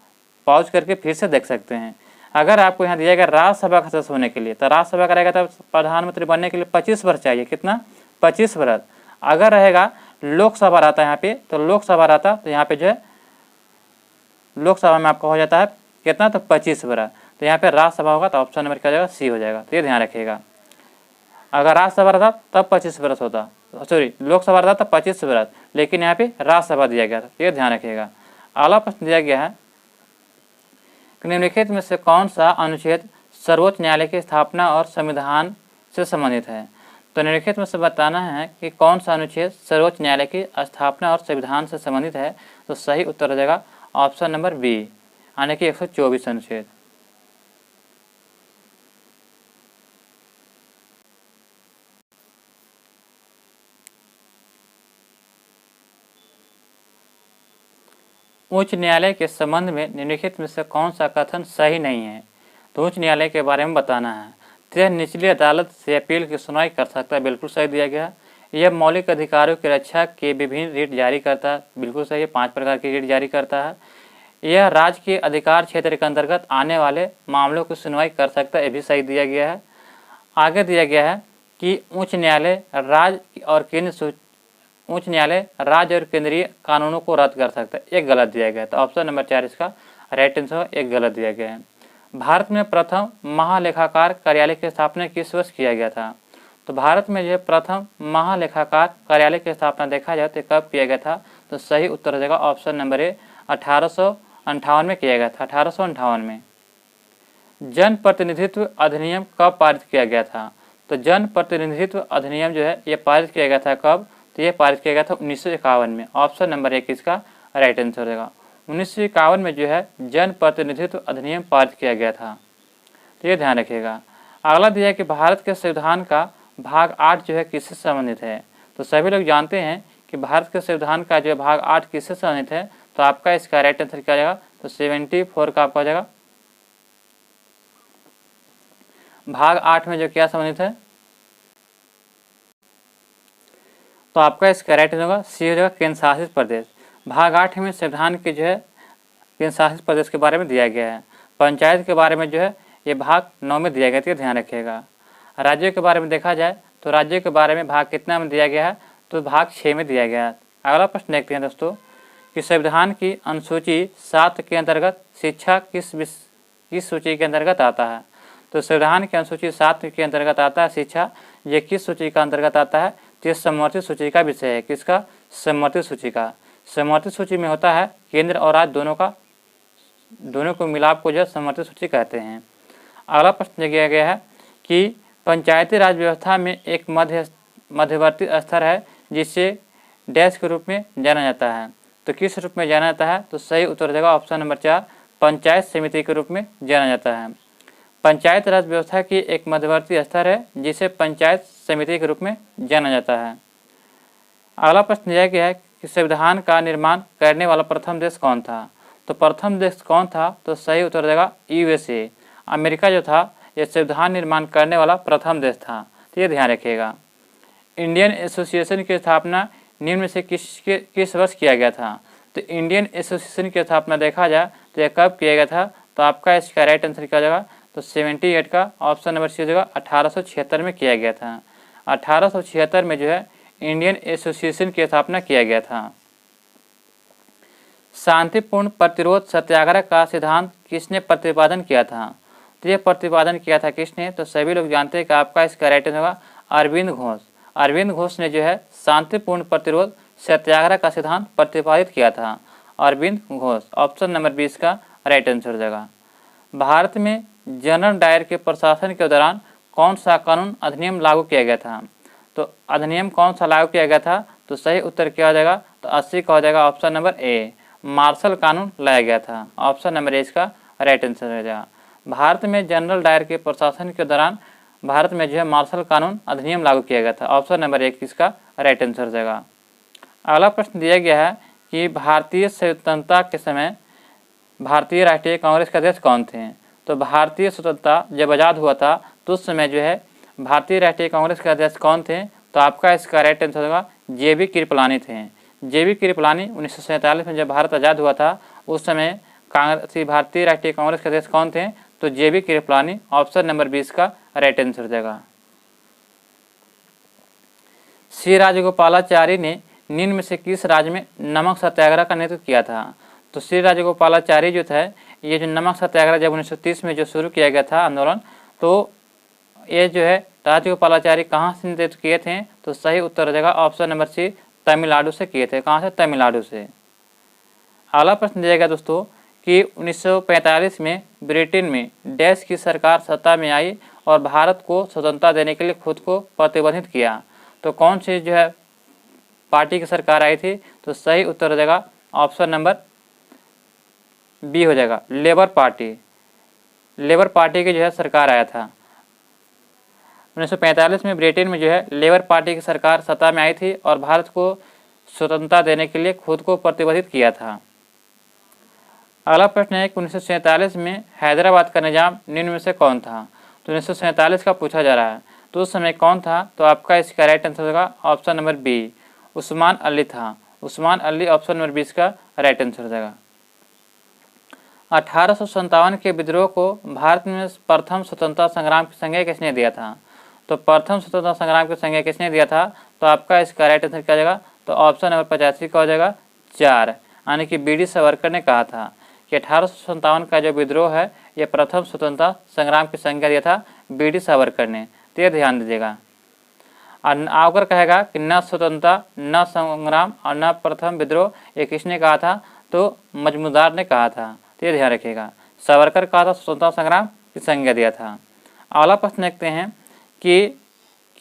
पॉज करके फिर से देख सकते हैं। अगर आपको यहाँ दिया गया राज्यसभा का सदस्य होने के लिए, तो राज्यसभा का रहेगा तो प्रधानमंत्री बनने के लिए 25 वर्ष चाहिए। कितना, 25 वर्ष। अगर रहेगा लोकसभा रहता है यहाँ पे, तो लोकसभा रहता तो यहाँ पे जो है लोकसभा में आपका हो जाता है कितना, तो 25 वर्ष। तो यहाँ पे राज्यसभा होगा तो ऑप्शन नंबर क्या हो जाएगा, सी हो जाएगा। तो ये ध्यान रखिएगा, अगर राज्यसभा रहता तब 25 वर्ष होता, सॉरी लोकसभा रहता तब 25 वर्ष, लेकिन यहाँ पे राज्यसभा दिया गया था। तो ये ध्यान रखिएगा। अगला प्रश्न दिया गया है निम्नलिखित में से कौन सा अनुच्छेद सर्वोच्च न्यायालय की स्थापना और संविधान से संबंधित है। तो निम्नलिखित में से बताना है कि कौन सा अनुच्छेद सर्वोच्च न्यायालय की स्थापना और संविधान से संबंधित है। तो सही उत्तर हो जाएगा ऑप्शन नंबर बी, यानी कि 124 अनुच्छेद। उच्च न्यायालय के संबंध में निम्नलिखित में से कौन सा कथन सही नहीं है। तो उच्च न्यायालय के बारे में बताना है। तो यह निचली अदालत से अपील की सुनवाई कर सकता है, बिल्कुल सही दिया गया है। यह मौलिक अधिकारों की रक्षा के विभिन्न रीट जारी करता है। बिल्कुल सही है, 5 प्रकार के रीट जारी करता है। यह राज्य के अधिकार क्षेत्र के अंतर्गत आने वाले मामलों की सुनवाई कर सकता है, ये भी सही दिया गया है। आगे दिया गया है कि उच्च न्यायालय राज्य और केंद्रीय कानूनों को रद्द कर सकता है, एक गलत दिया गया है। तो ऑप्शन नंबर 4 इसका राइट आंसर, एक गलत दिया गया है। भारत में प्रथम महालेखाकार कार्यालय की स्थापना किस वर्ष किया गया था? तो भारत में जो प्रथम महालेखाकार कार्यालय की स्थापना देखा जाए तो कब किया गया था? तो सही उत्तर हो जाएगा ऑप्शन नंबर ए 1858 में किया गया था, 1858 में। जन प्रतिनिधित्व अधिनियम कब पारित किया गया था? तो जन प्रतिनिधित्व अधिनियम जो है ये पारित किया गया था कब? तो ये पारित किया गया था 1951 में। ऑप्शन नंबर 1 इसका राइट आंसर रहेगा। 1951 में जो है जन प्रतिनिधित्व अधिनियम पारित किया गया था, तो ये ध्यान रखिएगा। अगला दिया है कि भारत के संविधान का भाग 8 जो है किससे संबंधित है? तो सभी लोग जानते हैं कि भारत के संविधान का जो भाग 8 किससे संबंधित है, तो आपका इसका राइट आंसर क्या जाएगा? तो 74 का आपका हो जाएगा। भाग 8 में जो क्या संबंधित है, तो आपका इसका राइट आंसर होगा सी हो जाएगा केंद्र शासित प्रदेश। भाग 8 में संविधान के जो है केंद्र शासित प्रदेश के बारे में दिया गया है। पंचायत के बारे में जो है ये भाग 9 में दिया गया, तो ध्यान रखिएगा। राज्यों के बारे में देखा जाए तो राज्यों के बारे में भाग कितना में दिया गया है? तो भाग 6 में दिया गया है। अगला प्रश्न देखते हैं दोस्तों कि संविधान की अनुसूची 7 के अंतर्गत शिक्षा किस सूची के अंतर्गत आता है? तो संविधान की अनुसूची 7 के अंतर्गत आता है शिक्षा, ये किस सूची का अंतर्गत आता है? तो ये समवर्ती सूची का विषय है। किसका? समवर्ती सूची का। समवर्ती सूची में होता है केंद्र और राज्य दोनों को मिलाप को जो समवर्ती सूची कहते हैं। अगला प्रश्न दिया गया है कि पंचायती राज व्यवस्था में एक मध्यवर्ती स्तर है जिसे डैश के रूप में जाना जाता है। तो किस रूप में जाना जाता है? तो सही उत्तर हो जाएगा ऑप्शन नंबर 4 पंचायत समिति के रूप में जाना जाता है। पंचायत राज व्यवस्था की एक मध्यवर्ती स्तर है जिसे पंचायत समिति के रूप में जाना जाता है। अगला प्रश्न दिया गया है कि संविधान का निर्माण करने वाला प्रथम देश कौन था? तो प्रथम देश कौन था? तो सही उत्तर देगा USA, अमेरिका जो था यह संविधान निर्माण करने वाला प्रथम देश था, तो ये ध्यान रखिएगा। इंडियन एसोसिएशन की स्थापना निम्न में से किस वर्ष किया गया था? तो इंडियन एसोसिएशन की स्थापना देखा जाए तो यह कब किया गया था? तो आपका इसका राइट आंसर क्या हो जाएगा? तो 78 का ऑप्शन नंबर सी हो जाएगा 1876 में किया गया था। 1876 में जो है इंडियन एसोसिएशन की स्थापना किया गया था। शांतिपूर्ण प्रतिरोध सत्याग्रह का सिद्धांत किसने प्रतिपादन किया था? तो ये प्रतिपादन किया था किसने? तो सभी लोग जानते हैं कि आपका इसका राइट आंसर होगा अरविंद घोष। अरविंद घोष ने जो है शांतिपूर्ण प्रतिरोध सत्याग्रह का सिद्धांत प्रतिपादित किया था। अरविंद घोष, ऑप्शन नंबर 20 का राइट आंसर हो जाएगा। भारत में जनरल डायर के प्रशासन के दौरान कौन सा कानून अधिनियम लागू किया गया था? तो अधिनियम कौन सा लागू किया गया था? तो सही उत्तर क्या हो जाएगा? तो 80 का हो जाएगा ऑप्शन नंबर ए, मार्शल कानून लाया गया था। ऑप्शन नंबर ए इसका राइट आंसर हो जाएगा। भारत में जनरल डायर के प्रशासन के दौरान भारत में जो है मार्शल कानून अधिनियम लागू किया गया था। ऑप्शन नंबर 1 इसका राइट आंसर हो जाएगा। अगला प्रश्न दिया गया है कि भारतीय स्वतंत्रता के समय भारतीय राष्ट्रीय कांग्रेस के अध्यक्ष कौन थे? तो भारतीय स्वतंत्रता जब आज़ाद हुआ था तो उस समय जो है भारतीय राष्ट्रीय कांग्रेस के अध्यक्ष कौन थे? तो आपका इसका राइट आंसर होगा JB कृपलानी थे। JB कृपलानी 1947 में जब भारत आज़ाद हुआ था उस समय भारतीय राष्ट्रीय कांग्रेस के अध्यक्ष कौन थे? तो JB कृपलानी, ऑप्शन नंबर 20 का राइट आंसर हो जाएगा। श्री राजगोपालाचारी ने निम्न में से किस राज्य में नमक सत्याग्रह का नेतृत्व किया था? तो श्री राजगोपालाचारी जो था ये जो नमक सत्याग्रह जब 1930 में जो शुरू किया गया था आंदोलन, तो ये जो है राजगोपालाचारी कहाँ से नेतृत्व किए थे? तो सही उत्तर हो जाएगा ऑप्शन नंबर सी, तमिलनाडु से किए थे। कहाँ से? तमिलनाडु से। अगला प्रश्न दिया गया दोस्तों कि 1945 में ब्रिटेन में डैश की सरकार सत्ता में आई और भारत को स्वतंत्रता देने के लिए खुद को प्रतिबंधित किया। तो कौन सी जो है पार्टी की सरकार आई थी? तो सही उत्तर हो जाएगा ऑप्शन नंबर बी हो जाएगा, लेबर पार्टी। लेबर पार्टी की जो है सरकार आया था 1945 में। ब्रिटेन में जो है लेबर पार्टी की सरकार सत्ता में आई थी और भारत को स्वतंत्रता देने के लिए खुद को प्रतिबंधित किया था। अगला प्रश्न है कि 1947 में हैदराबाद का निजाम निम्न में से कौन था? तो 1947 का पूछा जा रहा है। तो उस समय कौन था? तो आपका इसका राइट आंसर होगा option number B, Usman Ali था। उस्मान अली ऑप्शन नंबर 20 का राइट आंसर हो जाएगा। 1857 के विद्रोह को भारत में प्रथम स्वतंत्रता संग्राम की संज्ञा किसने दिया था? तो प्रथम स्वतंत्रता संग्राम की संज्ञा किसने दिया था? तो आपका इसका राइट आंसर क्या हो जाएगा? तो ऑप्शन नंबर 85 का हो जाएगा 4, यानी कि बी डी सावरकर ने कहा था कि 1857 का जो विद्रोह है यह प्रथम स्वतंत्रता संग्राम की संज्ञा दिया था बी डी सावरकर ने। तो ये ध्यान दीजिएगा। और अगर कहेगा कि न स्वतंत्रता, न संग्राम और न प्रथम विद्रोह, ये किसने कहा था? तो मजमूदार ने कहा था। तो ये ध्यान रखिएगा, सावरकर कहा था स्वतंत्रता संग्राम की संज्ञा दिया था। अगला प्रश्न देखते हैं कि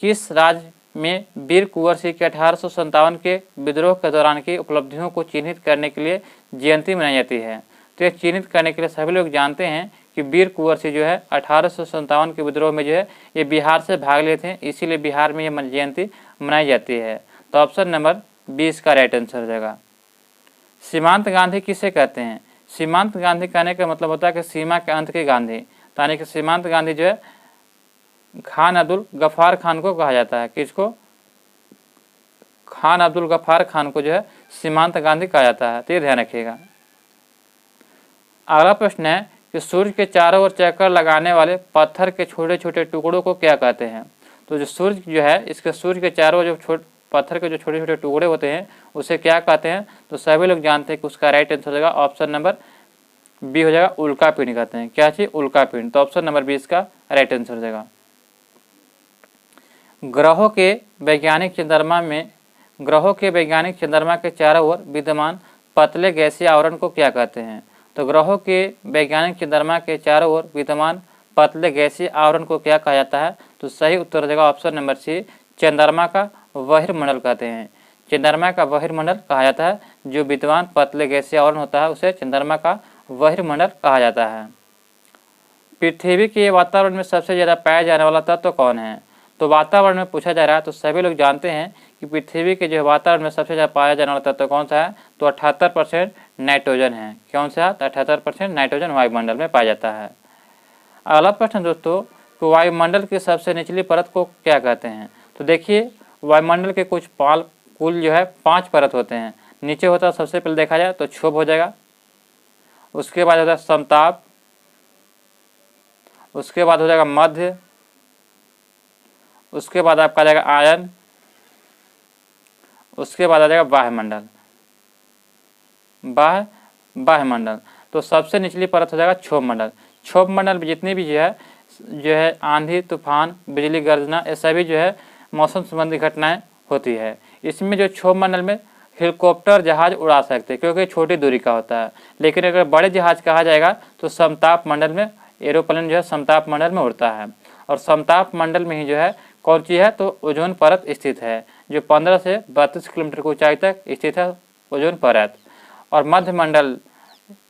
किस राज्य में वीर कुंवर सिंह के 1857 के विद्रोह के दौरान की उपलब्धियों को चिन्हित करने के लिए जयंती मनाई जाती है? तो ये चिन्हित करने के लिए सभी लोग जानते हैं कि वीर कुंवर सिंह जो है 1857 के विद्रोह में जो है ये बिहार से भाग लिए थे, इसीलिए बिहार में ये जयंती मनाई जाती है। तो ऑप्शन नंबर 20 का राइट आंसर हो जाएगा। सीमांत गांधी किसे कहते हैं? सीमांत गांधी कहने का मतलब होता है कि सीमा के अंत के गांधी, यानी कि सीमांत गांधी जो है खान अब्दुल गफ्फार खान को कहा जाता है। किसको? खान अब्दुल गफ्फार खान को जो है सीमांत गांधी कहा जाता है। तो ये ध्यान रखिएगा। अगला प्रश्न है कि सूर्य के चारों ओर चक्कर लगाने वाले पत्थर के छोटे छोटे टुकड़ों को क्या कहते हैं? तो जो सूर्य जो है, इसके सूर्य के चारों जो पत्थर के जो छोटे छोटे टुकड़े होते हैं उसे क्या कहते हैं? तो सभी लोग जानते हैं कि उसका राइट आंसर हो जाएगा ऑप्शन नंबर बी हो जाएगा, उल्का पिंड कहते हैं। क्या चीज? उल्का पिंड। तो ऑप्शन नंबर 20 का राइट आंसर हो जाएगा। ग्रहों के वैज्ञानिक चंद्रमा के चारों ओर विद्यमान पतले गैसीय आवरण को क्या कहते हैं? तो ग्रहों के वैज्ञानिक चंद्रमा के चारों ओर विद्यमान पतले गैसीय आवरण को क्या कहा जाता है? तो सही उत्तर हो जाएगा ऑप्शन नंबर सी, चंद्रमा का बहिर्मंडल कहते हैं। चंद्रमा का बहिर्मंडल कहा जाता है, जो विद्यमान पतले गैसीय आवरण होता है उसे चंद्रमा का बहिर्मंडल कहा जाता है। पृथ्वी के वातावरण में सबसे ज़्यादा पाया जाने वाला तत्व कौन है? तो वातावरण में पूछा जा रहा है, तो सभी लोग जानते हैं कि पृथ्वी के जो वातावरण में सबसे ज़्यादा पाया जाने वाला तत्व कौन सा है? तो 78% नाइट्रोजन है। कौन सा? 78% नाइट्रोजन वायुमंडल में पाया जाता है। अगला प्रश्न दोस्तों, तो वायुमंडल की सबसे निचली परत को क्या कहते हैं? तो देखिए, वायुमंडल के कुल जो है 5 परत होते हैं। नीचे होता है, सबसे पहले देखा जाए तो क्षोभ हो जाएगा, उसके बाद होता है समताप, उसके बाद हो जाएगा मध्य, उसके बाद आपका आ जाएगा आयन, उसके बाद आ जाएगा बाह्यमंडल। बाह्यमंडल तो सबसे निचली परत हो जाएगा क्षोभ मंडल। क्षोभ मंडल में जितनी भी जो है आंधी, तूफान, बिजली गर्जना, ये सभी जो है मौसम संबंधी घटनाएं होती है। इसमें जो क्षोभ मंडल में हेलीकॉप्टर, जहाज उड़ा सकते हैं क्योंकि छोटी दूरी का होता है। लेकिन अगर बड़े जहाज कहा जाएगा तो समताप मंडल में एरोप्लेन जो है समताप मंडल में उड़ता है। और समताप मंडल में ही जो है कौन सी है? तो ओजोन परत स्थित है, जो 15 से 32 किलोमीटर की ऊंचाई तक स्थित है ओजोन परत। और मध्य मंडल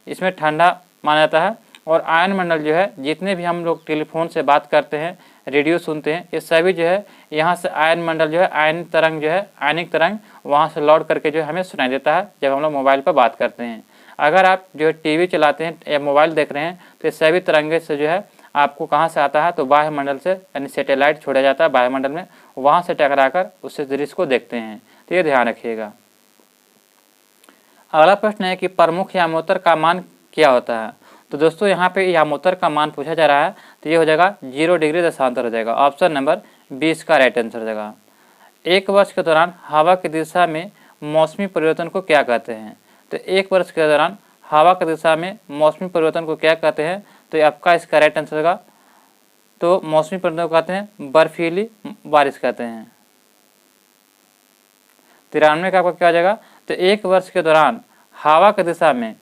इसमें ठंडा माना जाता है। और आयन मंडल जो है, जितने भी हम लोग टेलीफोन से बात करते हैं, रेडियो सुनते हैं, ये सभी जो है यहाँ से आयन मंडल जो है, आयन तरंग जो है, आयनिक तरंग वहाँ से लौट करके जो है हमें सुनाई देता है जब हम लोग मोबाइल पर बात करते हैं। अगर आप जो है टीवी चलाते हैं या मोबाइल देख रहे हैं तो ये सभी तरंगे से जो है आपको कहाँ से आता है? तो वायुमंडल से, यानी सैटेलाइट छोड़ा जाता है वायुमंडल में, वहाँ से टकराकर उससे दृश्य को देखते हैं। तो ये ध्यान रखिएगा। अगला प्रश्न है कि प्रमुख यामोत्तर का मान क्या होता है? तो दोस्तों यहाँ पे यामोत्तर का मान पूछा जा रहा है, तो ये हो जाएगा 0 डिग्री दशांतर हो जाएगा। ऑप्शन नंबर 20 का राइट आंसर हो जाएगा। एक वर्ष के दौरान हवा की दिशा में मौसमी परिवर्तन को क्या कहते हैं? तो एक वर्ष के दौरान हवा की दिशा में मौसमी परिवर्तन को क्या कहते हैं? तो आपका इसका राइट आंसर होगा, तो मौसमी परिवर्तन को कहते हैं बर्फीली बारिश कहते हैं। 93 का आपका क्या हो जाएगा? तो एक वर्ष के दौरान हवा की दिशा में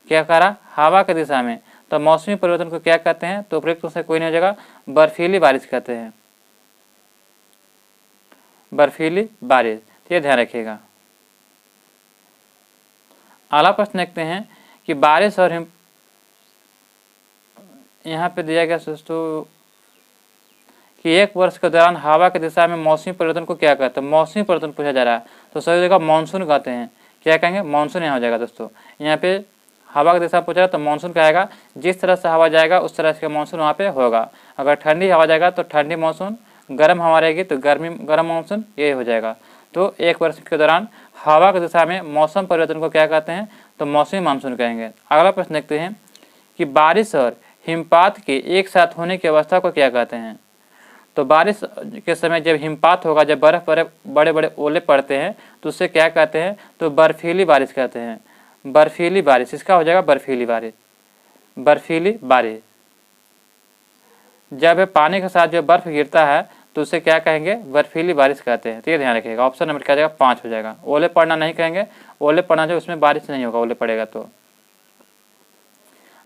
क्या करा? हवा की दिशा में, तो मौसमी परिवर्तन को क्या कहते हैं? तो उपयुक्त से कोई नहीं हो जाएगा, बर्फीली बारिश कहते हैं, बर्फीली बारिश। ये ध्यान रखिएगा। अगला प्रश्न देखते हैं कि बारिश और यहाँ पे दिया गया दोस्तों कि एक वर्ष के दौरान हवा की दिशा में मौसमी परिवर्तन को क्या कहते हैं? मौसमी परिवर्तन पूछा जा रहा है, तो सही जगह मानसून कहते हैं। क्या कहेंगे? मानसून यहाँ हो जाएगा दोस्तों। यहाँ पे हवा की दिशा पूछा तो मानसून कहेगा, जिस तरह से हवा जाएगा उस तरह से मानसून वहाँ पे होगा। अगर ठंडी हवा जाएगा तो ठंडी मानसून, गर्म हवा रहेगी तो गर्म मानसून ये हो जाएगा। तो एक वर्ष के दौरान हवा की दिशा में मौसम परिवर्तन को क्या कहते हैं, तो मौसमी मानसून कहेंगे। अगला प्रश्न देखते हैं कि बारिश और हिमपात के एक साथ होने की अवस्था को क्या कहते हैं। तो बारिश के समय जब हिमपात होगा, जब बर्फ पर बड़े बड़े ओले पड़ते हैं तो उससे क्या कहते हैं, तो बर्फीली बारिश कहते हैं। बर्फीली बारिश, इसका हो जाएगा बर्फीली बारिश। बर्फीली बारिश जब पानी के साथ जो बर्फ गिरता है तो उसे क्या कहेंगे, बर्फीली बारिश कहते हैं। तो ये ध्यान रखिएगा, ऑप्शन नंबर क्या हो जाएगा 5 हो जाएगा। ओले पड़ना नहीं कहेंगे, ओले पड़ना जो उसमें बारिश नहीं होगा, ओले पड़ेगा तो।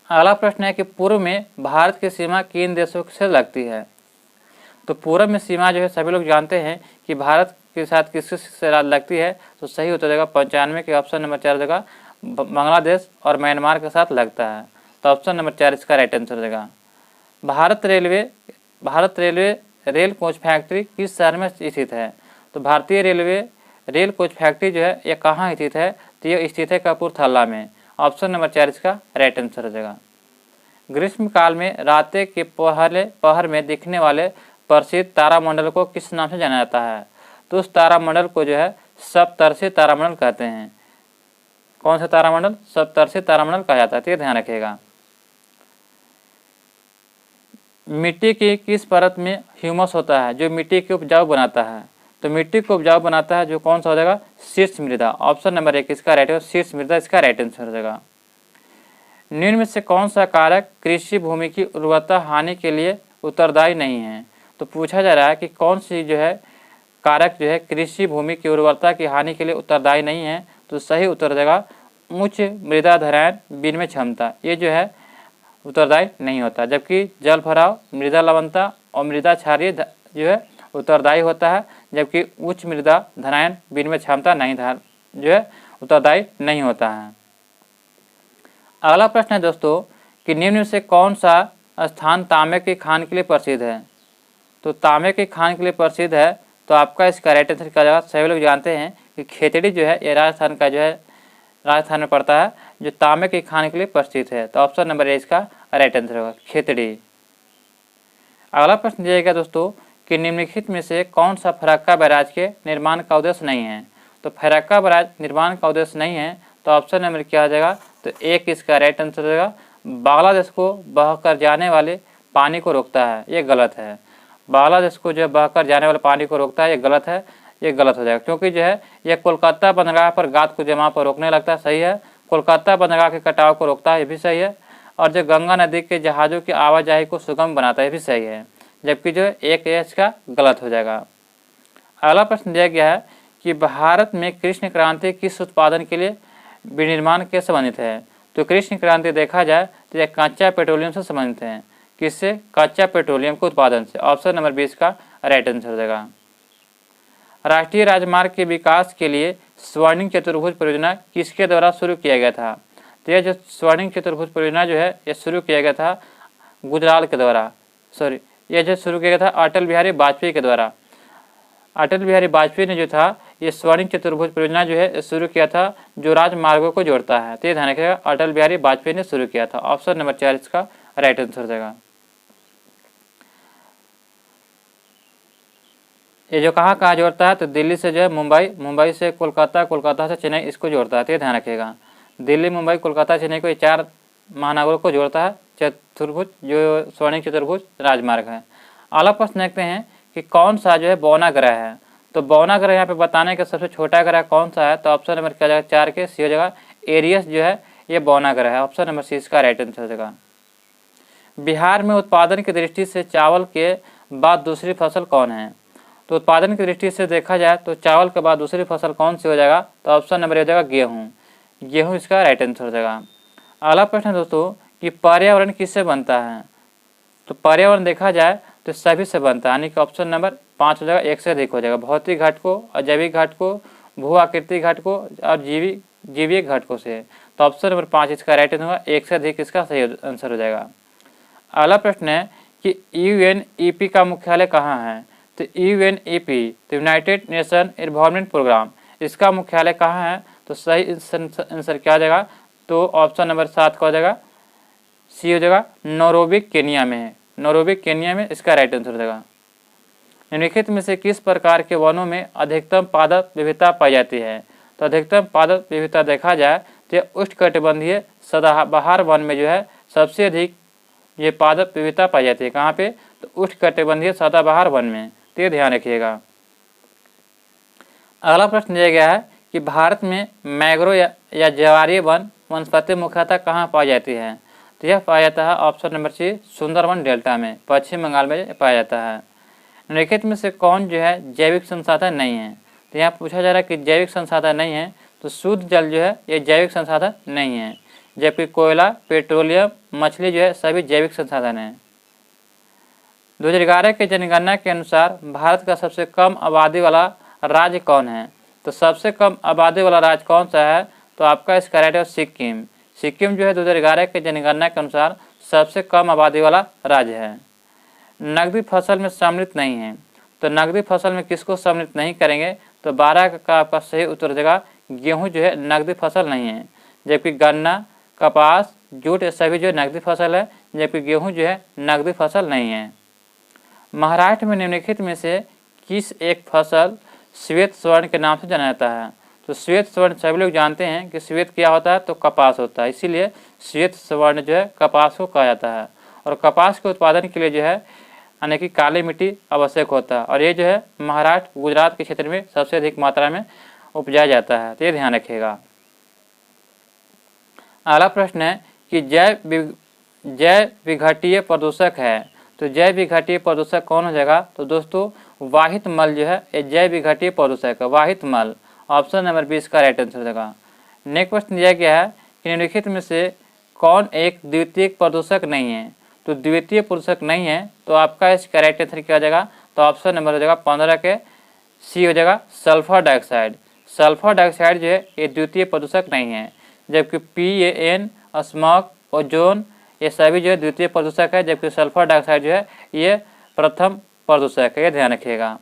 अगला प्रश्न है कि पूर्व में भारत की सीमा किन देशों से लगती है। तो पूर्व में सीमा जो है सभी लोग जानते हैं कि भारत के साथ किससे लगती है, तो सही उत्तर देगा 95 के ऑप्शन नंबर 4 देगा, बांग्लादेश और म्यांमार के साथ लगता है। तो ऑप्शन नंबर 4 इसका राइट आंसर देगा। Bharat railway rail coach factory किस शहर में स्थित है। तो भारतीय रेलवे रेल कोच फैक्ट्री जो है ये कहाँ स्थित है, तो ये स्थित है कपूरथला में। ऑप्शन नंबर 4 इसका राइट आंसर हो जाएगा। ग्रीष्म काल में रात के पहर में दिखने वाले प्रसिद्ध तारामंडल को किस नाम से जाना जाता है। तो उस तारामंडल को जो है सप्तर्षि तारामंडल कहते हैं। कौन सा तारामंडल, सप्तर्षि तारामंडल कहा जाता है। तो ये ध्यान रखिएगा। मिट्टी की किस परत में ह्यूमस होता है जो मिट्टी को उपजाऊ बनाता है। तो मिट्टी को उपजाऊ बनाता है जो कौन सा हो जाएगा, शीर्ष मृदा। ऑप्शन नंबर 1 इसका राइट है, शीर्ष मृदा इसका राइट आंसर हो जाएगा। निम्न में से कौन सा कारक कृषि भूमि की उर्वरता हानि के लिए उत्तरदायी नहीं है। तो पूछा जा रहा है कि कौन सी जो है कारक जो है कृषि भूमि की उर्वरता की हानि के लिए उत्तरदायी नहीं है। तो सही उत्तर देगा उच्च मृदा धारण विनिमय क्षमता, ये जो है उत्तरदायी नहीं होता। जबकि जल भराव, मृदा लवणता और मृदा क्षारीय जो है उत्तरदायी होता है, जबकि उच्च मृदा धारण विनिमय क्षमता नहीं जो है उत्तरदायी नहीं होता है। अगला प्रश्न है दोस्तों कि निम्न में से कौन सा स्थान तांबे की खान के लिए प्रसिद्ध है। तो तांबे की खान के लिए प्रसिद्ध है, तो आपका इसका राइट आंसर क्या जाएगा। सभी लोग जानते हैं कि खेतड़ी जो है ये राजस्थान का जो है राजस्थान में पड़ता है, जो तांबे की खान के लिए प्रसिद्ध है। तो ऑप्शन नंबर 1 इसका राइट आंसर होगा, खेतड़ी। अगला प्रश्न दिया गया दोस्तों कि निम्नलिखित में से कौन सा फरक्का बैराज के निर्माण का उद्देश्य नहीं है। तो फरक्का बैराज निर्माण का उद्देश्य नहीं है, तो ऑप्शन नंबर क्या आ जाएगा, तो 1 इसका राइट आंसर देगा, बांग्लादेश को बहकर जाने वाले पानी को रोकता है। ये गलत है। बांग्लादेश को जो बहकर जाने वाले पानी को रोकता है, ये गलत है, ये गलत हो जाएगा। क्योंकि जो है ये कोलकाता बंदरगाह पर गाद को जमा पर रोकने लगता है, सही है। कोलकाता बंदरगाह के कटाव को रोकता है, ये भी सही है। और जो गंगा नदी के जहाज़ों की आवाजाही को सुगम बनाता है, ये भी सही है। जबकि जो 1 इसका गलत हो जाएगा। अगला प्रश्न दिया गया है कि भारत में कृष्ण क्रांति किस उत्पादन के लिए विनिर्माण के संबंधित है। तो कृष्ण क्रांति देखा जाए तो यह कच्चा पेट्रोलियम से संबंधित है। किससे, कच्चा पेट्रोलियम के उत्पादन से। ऑप्शन नंबर 20 का राइट आंसर देगा। राष्ट्रीय राजमार्ग के विकास के लिए स्वर्णिम चतुर्भुज परियोजना किसके द्वारा शुरू किया गया था। तो यह जो स्वर्णिम चतुर्भुज परियोजना जो है ये शुरू किया गया था गुजराल के द्वारा, यह जो शुरू किया गया था अटल बिहारी वाजपेयी के द्वारा। अटल बिहारी वाजपेयी ने जो था ये स्वर्णिम चतुर्भुज परियोजना जो है शुरू किया था, जो राजमार्गों को जोड़ता है। तो ये ध्यान रखिएगा, अटल बिहारी वाजपेयी ने शुरू किया था। ऑप्शन नंबर 4 इसका राइट आंसर देगा। ये जो कहाँ जोड़ता है, तो दिल्ली से जो है मुंबई, मुंबई से कोलकाता, कोलकाता से चेन्नई, इसको जोड़ता है। तो ये ध्यान रखिएगा, दिल्ली, मुंबई, कोलकाता, चेन्नई को, ये 4 महानगरों को जोड़ता है चतुर्भुज, जो स्वर्णिम चतुर्भुज राजमार्ग है। अगला प्रश्न देखते हैं कि कौन सा जो है बौना ग्रह है। तो बौना ग्रह यहाँ पे बताने का सबसे छोटा ग्रह कौन सा है। तो ऑप्शन नंबर क्या जाएगा, 4 के सी हो जाएगा, एरियस जो है ये बौना ग्रह है। ऑप्शन नंबर सी इसका राइट आंसर हो जाएगा। बिहार में उत्पादन की दृष्टि से चावल के बाद दूसरी फसल कौन है। तो उत्पादन की दृष्टि से देखा जाए तो चावल के बाद दूसरी फसल कौन सी हो जाएगा। तो ऑप्शन नंबर हो जाएगा गेहूँ, गेहूँ इसका राइट आंसर हो जाएगा। अगला प्रश्न दोस्तों कि पर्यावरण किससे बनता है। तो पर्यावरण देखा जाए तो सभी से बनता है, यानी कि ऑप्शन नंबर 5 हो जाएगा, 1 से अधिक हो जाएगा। भौतिक घटकों, अजैविक घटकों, भू आकृतिक घटकों और जीवीय घटकों से। तो ऑप्शन नंबर 5 इसका राइट आंसर होगा, 1 से अधिक इसका सही आंसर हो जाएगा। अगला प्रश्न है कि यूएनईपी का मुख्यालय कहाँ है। तो यूएनईपी तो यूनाइटेड नेशन एनवायरनमेंट प्रोग्राम, इसका मुख्यालय कहाँ है। तो सही आंसर क्या हो जाएगा, तो ऑप्शन नंबर 7 का हो जाएगा, सी हो जाएगा, नैरोबी केनिया में है। नैरोबी केनिया में इसका राइट आंसर हो जाएगा। निम्नलिखित में से किस प्रकार के वनों में अधिकतम पादप विविधता पाई जाती है? तो अधिकतम पादप विविधता देखा जाए तो उष्णकटिबंधीय सदाबहार वन में जो है सबसे अधिक ये पादप विविधता पाई जाती है। कहाँ पे? तो उष्णकटिबंधीय सदाबहार वन में, तो ध्यान रखिएगा। अगला प्रश्न दिया गया है कि भारत में मैंग्रोव या ज्वारीय वन वनस्पति मुख्यतः कहाँ पाई जाती है? तो यह पाया जाता है option number C Sundarban delta में, पश्चिम बंगाल में पाया जाता है। निम्नलिखित में से कौन जो है जैविक संसाधन नहीं है? तो यहाँ पूछा जा रहा है कि जैविक संसाधन नहीं है, तो शुद्ध जल जो है ये जैविक संसाधन नहीं है, जबकि कोयला, पेट्रोलियम, मछली जो है सभी जैविक संसाधन है। 2011 की जनगणना के अनुसार भारत का सबसे कम आबादी वाला राज्य कौन है? तो सबसे कम आबादी वाला राज्य कौन सा है? तो आपका इसका राइट है सिक्किम। सिक्किम जो है 2011 के जनगणना के अनुसार सबसे कम आबादी वाला राज्य है। नकदी फसल में सम्मिलित नहीं है, तो नकदी फसल में किसको सम्मिलित नहीं करेंगे? तो 12 का आपका सही उत्तर देगा गेहूं जो है नकदी फसल नहीं है, जबकि गन्ना, कपास, जूट ये सभी जो है नकदी फसल है, जबकि गेहूं जो है नकदी फसल नहीं है। महाराष्ट्र में निम्नलिखित में से किस एक फसल श्वेत स्वर्ण के नाम से जाना जाता है? तो श्वेत स्वर्ण सभी लोग जानते हैं कि श्वेत क्या होता है, तो कपास होता है, इसीलिए श्वेत स्वर्ण जो है कपास को कहा जाता है। और कपास के उत्पादन के लिए जो है यानी कि काली मिट्टी आवश्यक होता है, और ये जो है महाराष्ट्र, गुजरात के क्षेत्र में सबसे अधिक मात्रा में उपजाया जाता है, तो ये ध्यान रखिएगा। अगला प्रश्न है कि जैव विघटीय प्रदूषक है, तो जैव विघटीय प्रदूषक कौन हो जाएगा? तो दोस्तों वाहित मल जो है ये जैव विघटीय प्रदूषक है, वाहित मल, ऑप्शन नंबर 20 का राइट आंसर हो जाएगा। नेक्स्ट क्वेश्चन दिया गया है कि निम्नलिखित में से कौन एक द्वितीयक प्रदूषक नहीं है? तो द्वितीय प्रदूषक नहीं है, तो आपका इसका राइट आंसर क्या हो जाएगा? तो ऑप्शन नंबर हो जाएगा 15 के सी हो जाएगा सल्फर डाइऑक्साइड। सल्फर डाइऑक्साइड जो है ये द्वितीय प्रदूषक नहीं है, जबकि PAN, स्मॉग, ओजोन ये सभी जो है द्वितीय प्रदूषक है, जबकि सल्फर डाइऑक्साइड जो है ये प्रथम प्रदूषक है, ये ध्यान रखिएगा।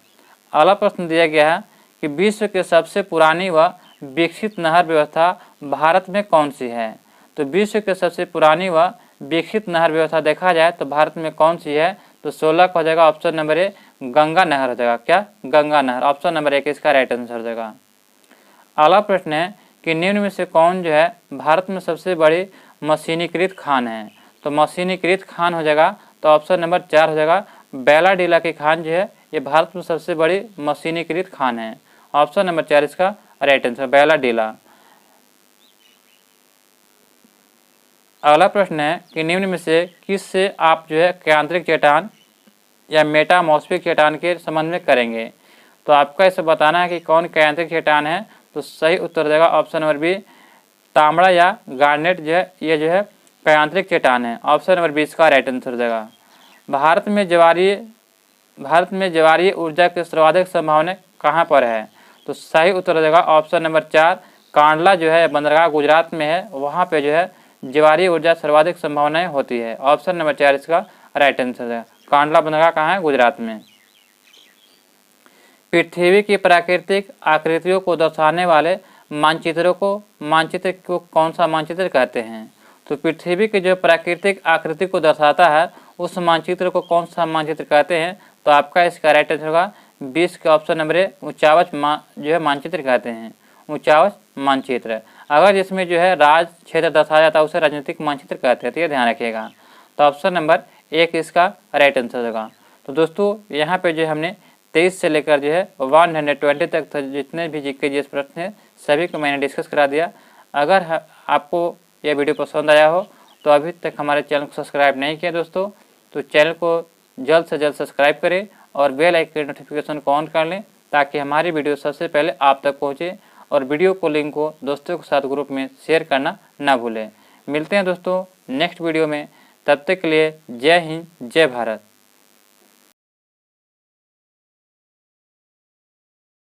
अगला प्रश्न दिया गया है कि विश्व के सबसे पुरानी व विकसित नहर व्यवस्था भारत में कौन सी है? तो विश्व के सबसे पुरानी व विकसित नहर व्यवस्था देखा जाए तो भारत में कौन सी है? तो 16 का हो जाएगा ऑप्शन नंबर ए गंगा नहर हो जाएगा। क्या? गंगा नहर, ऑप्शन नंबर 1 इसका राइट आंसर हो जाएगा। अगला प्रश्न है कि निम्न में से कौन जो है भारत में सबसे बड़ी मशीनीकृत खान है? तो मशीनीकृत खान हो जाएगा, तो ऑप्शन नंबर 4 हो जाएगा बेलाडीला की खान जो है ये भारत में सबसे बड़ी मशीनीकृत खान है, ऑप्शन नंबर 4 इसका राइट आंसर बेलाडीला। अगला प्रश्न है कि निम्न में से किस से आप जो है यांत्रिक चट्टान या मेटामॉर्फिक चट्टान के संबंध में करेंगे? तो आपका इसे बताना है कि कौन यांत्रिक चट्टान है, तो सही उत्तर देगा ऑप्शन नंबर बी तांबड़ा या गार्नेट जो है ये जो है यांत्रिक चट्टान है, ऑप्शन नंबर 20 का राइट आंसर देगा। भारत में ज्वारीय ऊर्जा की सर्वाधिक संभावना कहाँ पर है? तो सही उत्तर देगा ऑप्शन नंबर 4 कांडला जो है बंदरगाह गुजरात में है, वहाँ पे जो है ज्वारीय ऊर्जा सर्वाधिक संभावनाएं होती है, ऑप्शन नंबर 4 इसका राइट आंसर है। कांडला बंदरगाह कहाँ है? गुजरात में। पृथ्वी की प्राकृतिक आकृतियों को दर्शाने वाले मानचित्र को कौन सा मानचित्र कहते हैं? तो पृथ्वी की जो प्राकृतिक आकृति को दर्शाता है उस मानचित्र को कौन सा मानचित्र कहते हैं? तो आपका इसका राइट आंसर होगा 20 के ऑप्शन नंबर ए ऊंचावच जो है मानचित्र कहते हैं, ऊंचावच मानचित्र। अगर जिसमें जो है राज क्षेत्र दर्शाया जाता है उसे राजनीतिक मानचित्र कहते हैं, तो ये ध्यान रखिएगा। तो ऑप्शन नंबर 1 इसका राइट आंसर होगा। तो दोस्तों यहाँ पे जो हमने 23 से लेकर जो है 120 तक जितने भी जीके जीएस प्रश्न हैं सभी को मैंने डिस्कस करा दिया। अगर आपको यह वीडियो पसंद आया हो तो अभी तक हमारे चैनल को सब्सक्राइब नहीं किया दोस्तों, तो चैनल को जल्द से जल्द सब्सक्राइब करें और बेल आइकन के नोटिफिकेशन को ऑन कर लें ताकि हमारी वीडियो सबसे पहले आप तक पहुँचे, और वीडियो को लिंक को दोस्तों के साथ ग्रुप में शेयर करना ना भूलें। मिलते हैं दोस्तों नेक्स्ट वीडियो में, तब तक के लिए जय हिंद जय भारत।